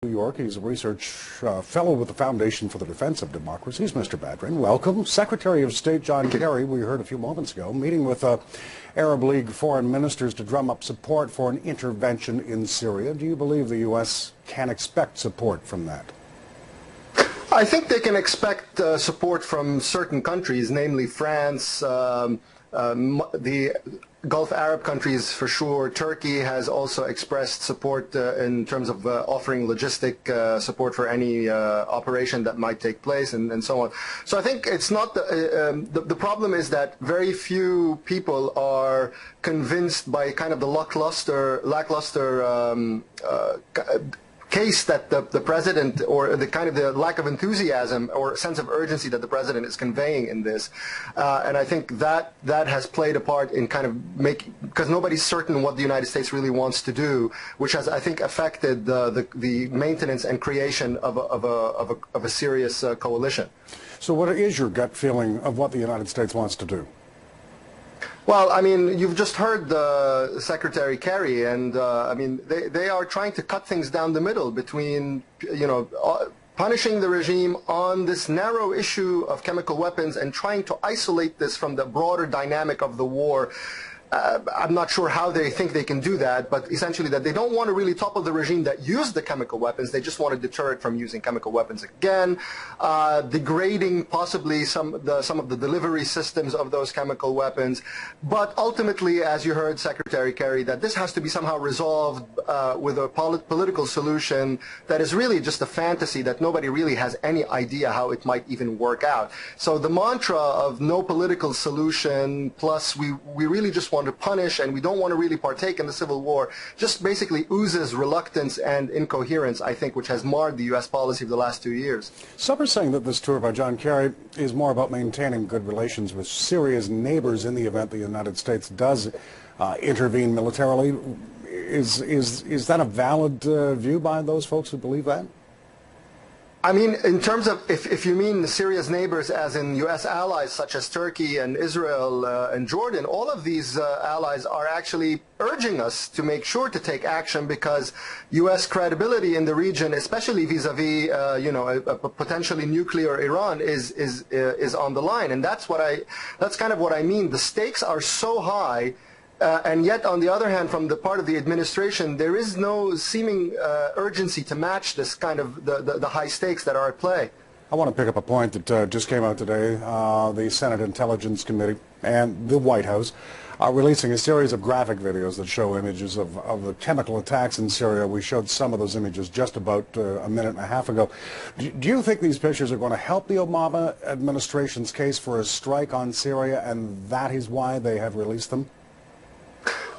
New York. He's a research fellow with the Foundation for the Defense of Democracies. Mr. Badran, welcome. Secretary of State John Kerry, we heard a few moments ago, meeting with Arab League foreign ministers to drum up support for an intervention in Syria. Do you believe the U.S. can expect support from that? I think they can expect support from certain countries, namely France, the Gulf Arab countries for sure. Turkey has also expressed support in terms of offering logistic support for any operation that might take place and so on. So I think it's not the problem is that very few people are convinced by kind of the lackluster case that the president, or the kind of the lack of enthusiasm or sense of urgency that the president is conveying in this, and I think that has played a part in kind of because nobody's certain what the United States really wants to do, which has, I think, affected the maintenance and creation of a serious coalition. So what is your gut feeling of what the United States wants to do? Well, I mean, you've just heard Secretary Kerry, and I mean, they are trying to cut things down the middle between, punishing the regime on this narrow issue of chemical weapons and trying to isolate this from the broader dynamic of the war. I'm not sure how they think they can do that, but essentially that they don't want to really topple the regime that used the chemical weapons. They just want to deter it from using chemical weapons again, degrading possibly some of the delivery systems of those chemical weapons. But ultimately, as you heard Secretary Kerry, that this has to be somehow resolved with a political solution that is really just a fantasy that nobody really has any idea how it might even work out. So the mantra of no political solution, plus we really just want to punish and we don't want to really partake in the civil war, just basically oozes reluctance and incoherence, I think, which has marred the U.S. policy of the last 2 years. Some are saying that this tour by John Kerry is more about maintaining good relations with Syria's neighbors in the event the United States does intervene militarily. Is that a valid view by those folks who believe that? I mean, in terms of, if you mean Syria's neighbors as in U.S. allies such as Turkey and Israel and Jordan, all of these allies are actually urging us to make sure to take action because U.S. credibility in the region, especially vis-a-vis, a potentially nuclear Iran, is on the line. And that's kind of what I mean. The stakes are so high. And yet, on the other hand, from the part of the administration, there is no seeming urgency to match this kind of the high stakes that are at play. I want to pick up a point that just came out today. The Senate Intelligence Committee and the White House are releasing a series of graphic videos that show images of the chemical attacks in Syria. We showed some of those images just about a minute and a half ago. Do you think these pictures are going to help the Obama administration's case for a strike on Syria, and that is why they have released them?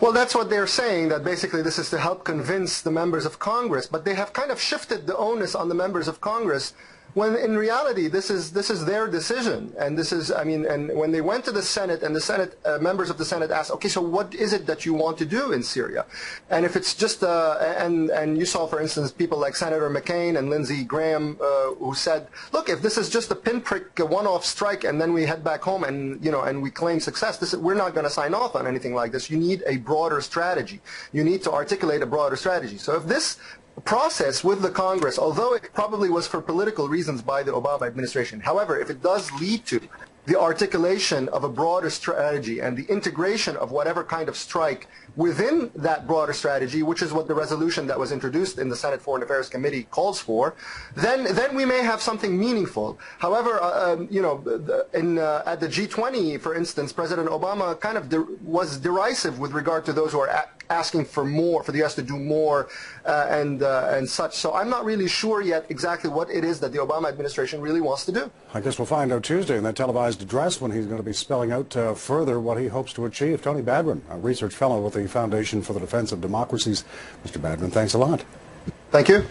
Well, that's what they're saying, that basically this is to help convince the members of Congress, but they have kind of shifted the onus on the members of Congress when in reality this is their decision. And this is, I mean, and when they went to the Senate and the Senate members of the Senate asked, okay, so what is it that you want to do in Syria? And if it's just and you saw, for instance, people like Senator McCain and Lindsey Graham who said, look, if this is just a pinprick one-off strike and then we head back home and and we claim success, we're not going to sign off on anything like this. You need a broader strategy. You need to articulate a broader strategy. So if this process with the Congress, although it probably was for political reasons by the Obama administration, however, if it does lead to the articulation of a broader strategy and the integration of whatever kind of strike within that broader strategy, which is what the resolution that was introduced in the Senate Foreign Affairs Committee calls for, then we may have something meaningful. However, at the G20, for instance, President Obama kind of was derisive with regard to those who are asking for more, for the U.S. to do more and such. So I'm not really sure yet exactly what it is that the Obama administration really wants to do. I guess we'll find out Tuesday in that televised address when he's going to be spelling out further what he hopes to achieve. Tony Badran, a research fellow with the Foundation for the Defense of Democracies. Mr. Badran, thanks a lot. Thank you.